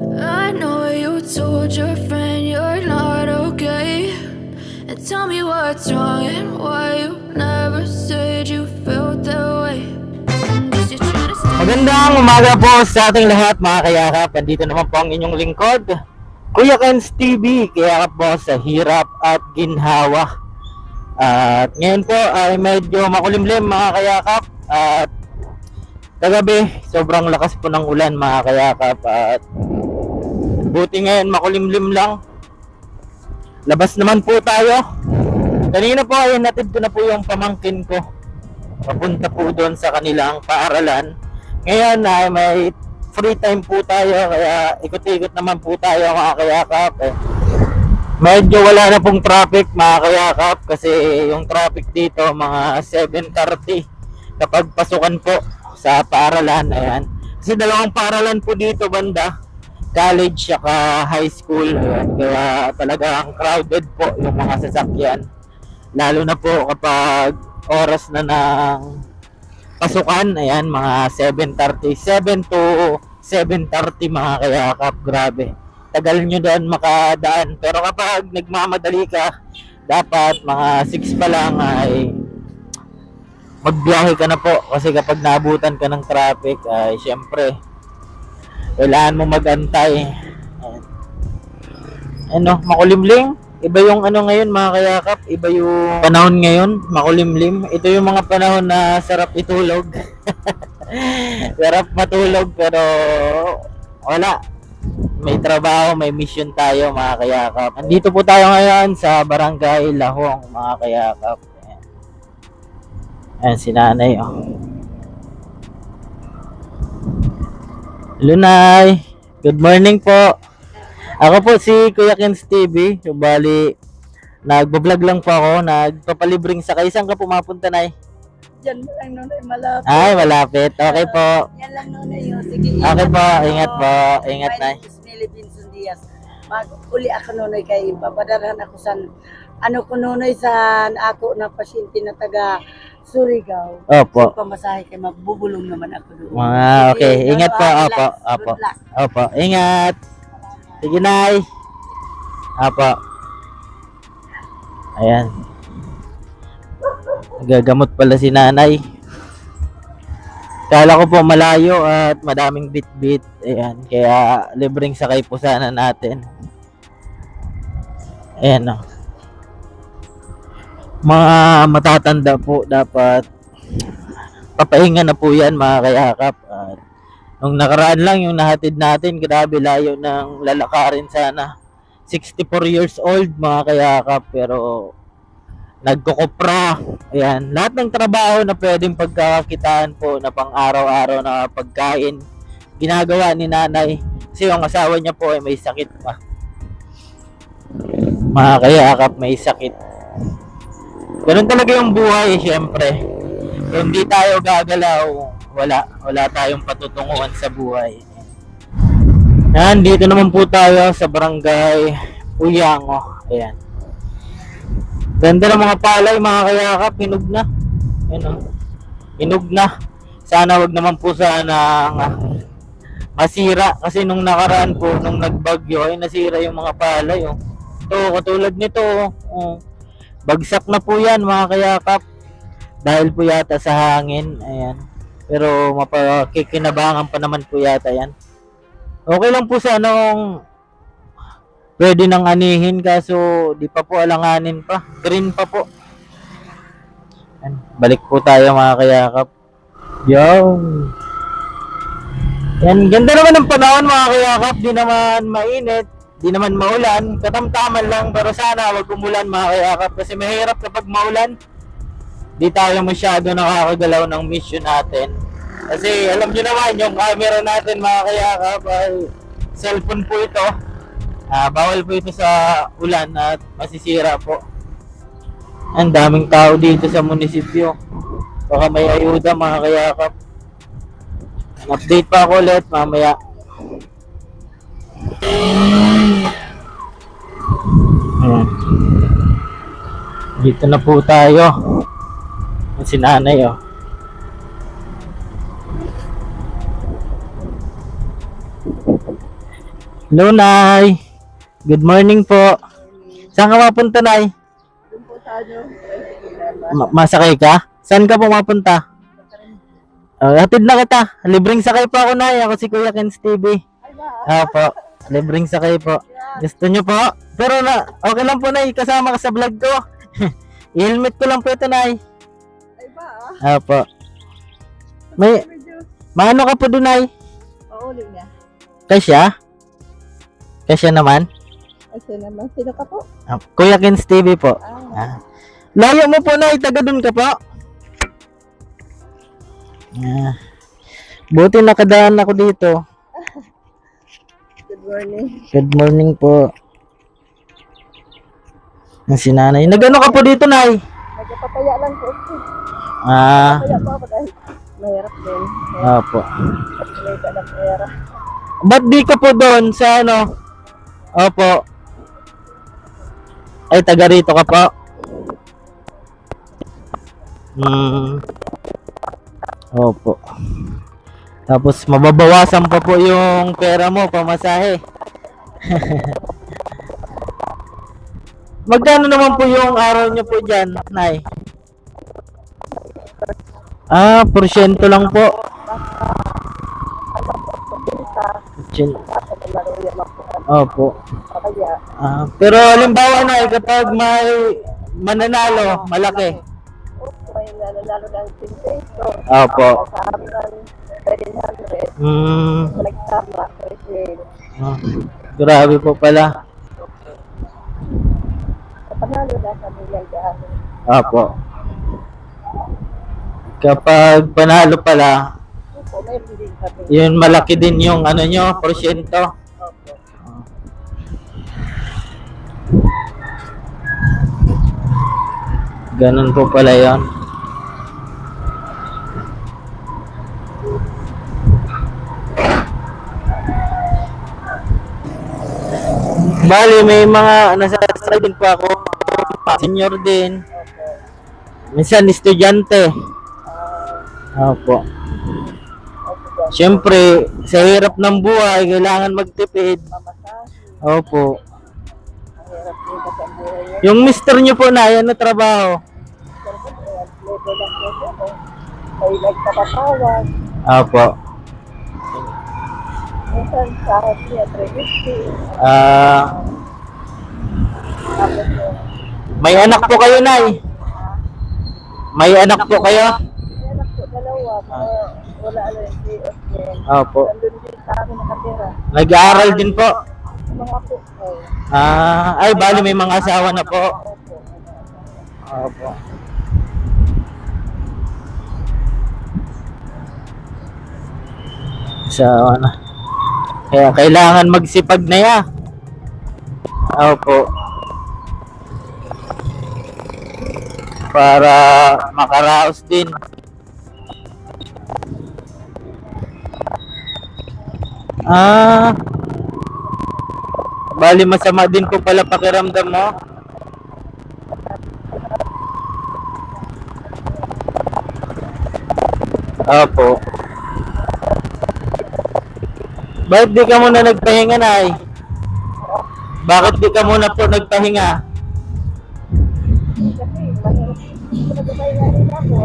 I know you told your friend you're not okay. And tell me what's wrong and why you never said you felt that way. Guess you're trying to stay. Magandang umaga po sa ating lahat mga kayakap. Nandito naman po ang inyong lingkod, Kuya Ken's TV, kayakap po sa hirap at ginhawa. At ngayon po ay medyo makulimlim mga kayakap. At kagabi sobrang lakas po ng ulan mga kayakap. At buti ngayon makulimlim lang. Labas naman po tayo. Kanina po ay natid ko na po yung pamangkin ko. Papunta po doon sa kanilang paaralan. Ngayon ay may free time po tayo, kaya ikot-ikot naman po tayo mga kayakap. Medyo wala na pong traffic mga kayakap kasi yung traffic dito mga 7:30 kapag pasukan po sa paaralan. Ayan. Kasi dalawang paaralan po dito banda, college saka high school. Ayan. Kaya talagang crowded po yung mga sasakyan. Lalo na po kapag oras na ng pasukan, ayan, mga 7:37 to 7:30 mga kayakap. Grabe, tagal nyo doon makadaan. Pero kapag nagmamadali ka, dapat mga 6 pa lang ay magbiyahe ka na po. Kasi kapag naabutan ka ng traffic, ay syempre kailangan mo magantay. Ano, makulimlim. Iba yung ano ngayon mga kayakap, iba yung panahon ngayon, makulimlim. Ito yung mga panahon na sarap itulog. Sarap matulog pero wala. May trabaho, may mission tayo mga kayakap. Andito po tayo ngayon sa Barangay Lahong mga kayakap. Ayan si nanay. Oh. Hello Nay. Good morning po. Ako po si Kuya Ken's TV. Bali, nagbablog lang po ako. Nagpapalibring sakay. Saan ka pumapunta, Nay? Diyan mo lang nun ay malapit. Ay, malapit. Okay po. Yan lang nun ay yun. Sige, Okay po. Ingat po. Ingat, Nay. My name is Millie Vincent Diaz. Uli ako nun ay kay papadarahan ako sa ano ko nun ay sa ako na pasyente na taga Surigao. Opo. Pamasahe kay magbubulong naman ako doon. Okay. Sige, Ingat po. relax. Opo. Opo. Good luck. Opo. Ingat. Sige, Nay. Opo. Ayan. Gagamot pala si nanay. Kala ko po malayo at madaming bit-bit. Ayan. Kaya libreng sakay po sana natin. Ayan o. Mga matatanda po dapat papahinga na po yan mga kayakap. At nung nakaraan lang yung nahatid natin, grabe layo ng lalakarin sana. 64 years old mga kayakap, pero nagkukupra. Ayan, lahat ng trabaho na pwedeng pagkakitaan po na pang araw-araw na pagkain, ginagawa ni nanay. Kasi yung asawa niya po ay may sakit pa. Mga kayakap, may sakit. Ganun talaga yung buhay, syempre. Kung hindi tayo gagalaw, wala tayong patutunguhan sa buhay. Yan, dito naman po tayo sa Barangay Uyango. Ayan. Ganda ng mga palay mga kayakap, hinog na. Ayan o. Hinog na. Sana wag naman po sana masira. Kasi nung nakaraan po, nung nagbagyo, ay nasira yung mga palay. Oh. Ito, katulad nito. Oh. Bagsak na po yan mga kayakap. Dahil po yata sa hangin. Ayan. Pero mapakikinabangan pa naman po yata yan. Okay lang po sa anong pwede nang anihin kaso di pa po alanganin pa. Green pa po. Ayan. Balik po tayo mga kayakap. Yung yan, ganda naman ng panahon mga kayakap. Di naman mainit, di naman maulan. Katamtaman lang pero sana wag umulan mga kayakap. Kasi mahirap kapag maulan. Di tayo masyado nakakagalaw ng mission natin. Kasi alam nyo naman yung camera natin mga kayakap ay cellphone po ito. Bawal po ito sa ulan at masisira po. Ang daming tao dito sa munisipyo. Baka may ayuda mga kayakap. Update pa ako ulit mamaya. Ayan. Dito na po tayo. Si nanay oh. Hello, Nay. Good morning po. Saan ka mapunta, Nay? Doon po sa ano, Masakay ka? Saan ka pumapunta? Hatid na kita. Libreng sakay po ako, Nay. Ako si Kuya Ken's TV. Po. Libreng sakay po. Gusto nyo po? Pero okay lang po, Nay. Kasama ka sa vlog ko. I-helmet ko lang po ito, Nay. ay ba Po. Maano ka po doon, Nay? Paulit niya. Kasya naman? Kasi naman, sino ka po? Kuya Ken's TV po. Layo mo po, Nay. Taga doon ka po. Buti nakadaan ako dito. Good morning. Good morning po. Ang sinanay. Nagano ka po dito, Nay? Nagpapaya lang po. Kaya po ako dahil mahirap din. Opo. May dalang pera. Ba't di ka po doon sa ano? Opo. Ay, taga rito ka po? Opo. Tapos mababawasan pa po yung pera mo, pamasahe. Magkano naman po yung araw nyo po dyan, Nay? Porsyento lang po. Opo. Pero halimbawa, Nay, kapag may mananalo, malaki. May nanalo ng 10 pesos. Opo. Kasama ng 700. Nagsama. Kasi Grabe po pala. panalo na sa nilang daan. Opo. Kapag panalo pala, Opo, mayroon din kami. yun malaki din yung ano nyo, porsyento. Opo. Ganun po pala yun. Bali, may mga nasa din po ako. Senior din. Minsan, estudyante. Opo. Siyempre, sa hirap ng buhay, kailangan magtipid. Opo. Ang hirap din kasi ang buhay niya. Yung mister nyo po na, yan na trabaho. Level lang po ako. May nagpapatawag. Opo. Minsan sahod niya 350. Tapos yung May anak po kayo, Nay? May anak po kayo? may anak po dalawa. Wala lang yung COS din. Opo. Nandun din sa amin nakatira. Nag-aaral din po. Mga po. Ay, bali may mga asawa na po. Opo. Opo. Asawa na. Kaya kailangan magsipag na ya. Opo. Para makaraos din. Bali masama din po pala pakiramdam mo. Opo. Bakit di ka muna nagpahinga, Nay? Bakit di ka muna po nagpahinga? Kasi mahirap. Nagpapay nga rin ako.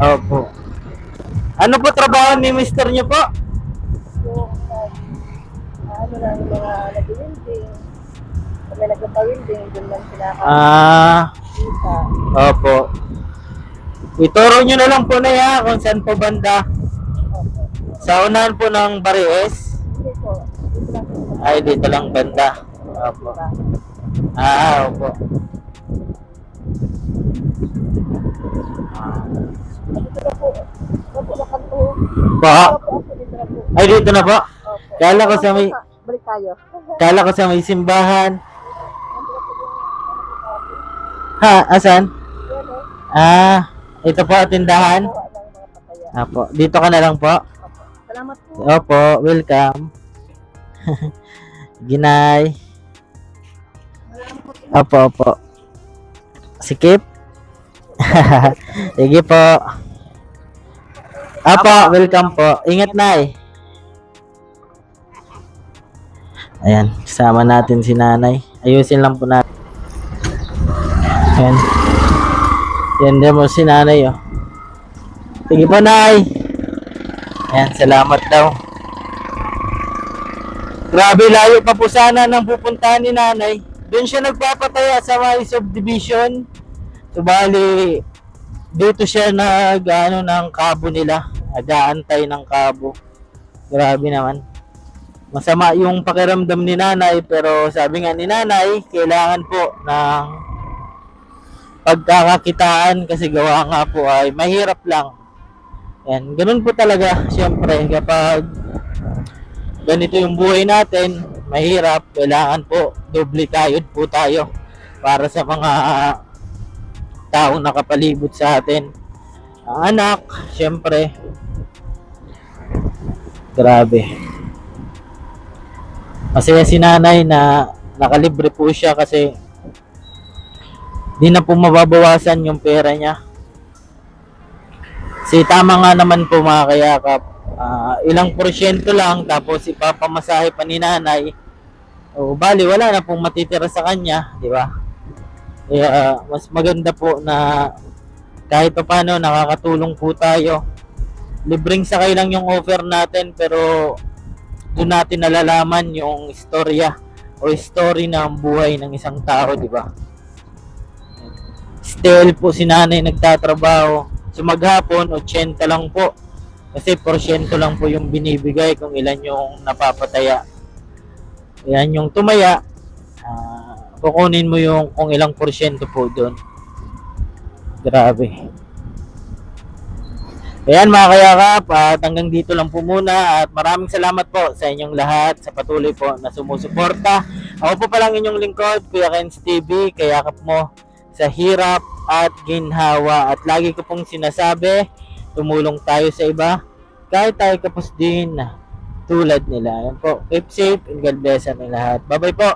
Opo. Ano po trabaho ni mister niyo po? Yung ano lang yung mga nag-winding. Kami nagpapawinding. Doon lang kita. Opo. Ituro nyo na lang po na ya kung saan po banda. Sa unahan po ng Baries. Hindi po. Dito lang po. Ay, dito lang banda. Opo. Opo. Dito na po. Opo na kanto. Po? Opo, dito na po. Ay, dito na po. Opo. Kala ko sa may, Balik tayo. kala ko sa may simbahan. Asan? Ito po, tindahan. Kuha lang mga papaya. Opo. Dito ka na lang po. Salamat po. Opo, welcome. Ginay. Opo. Sikip. Sige po. Opo, welcome po. Ingat, Nay. Ayan, kasama natin si nanay. Ayusin lang po natin. Ayan. Yan din mo si nanay, oh. Sige po, nay. Ayan, salamat daw. Grabe, layo pa po sana nang pupuntahan ni nanay. Doon siya nagpapataya sa may subdivision. So, bali, dito siya ng kabo nila. Nag-aantay ng kabo. Grabe naman. Masama yung pakiramdam ni nanay, pero sabi nga ni nanay, kailangan po ng pagkakakitaan kasi gawa nga po ay mahirap lang. Yan, ganun po talaga, siyempre, kapag ganito yung buhay natin, mahirap, kailangan po, doble kayod po tayo para sa mga taong nakapalibot sa atin. Ang anak, siyempre, grabe. Masaya si nanay na nakalibre po siya kasi di na po mababawasan yung pera niya. Kasi tama nga naman po mga kayakap, ilang porsyento lang tapos ipapamasahe pa ni nanay. O bali wala na pong matitira sa kanya, di ba? Kaya mas maganda po na kahit pa paano nakakatulong po tayo. Libreng sakay lang yung offer natin pero doon natin nalalaman yung istorya o story ng buhay ng isang tao, di ba? Still po si nanay nagtatrabaho. So maghapon, 80 lang po. Kasi porsyento lang po yung binibigay kung ilan yung napapataya. Yan yung tumaya, kukunin mo yung kung ilang porsyento po doon. Grabe. Ayan mga kayakap, at hanggang dito lang po muna at maraming salamat po sa inyong lahat sa patuloy po na sumusuporta. Ako po palang inyong lingkod, Kuya Kenz TV, kayakap mo sa hirap at ginhawa. At lagi ko pong sinasabi, tumulong tayo sa iba kahit tayo kapos din tulad nila. Ayan po, keep safe and God bless ang lahat. Bye bye po.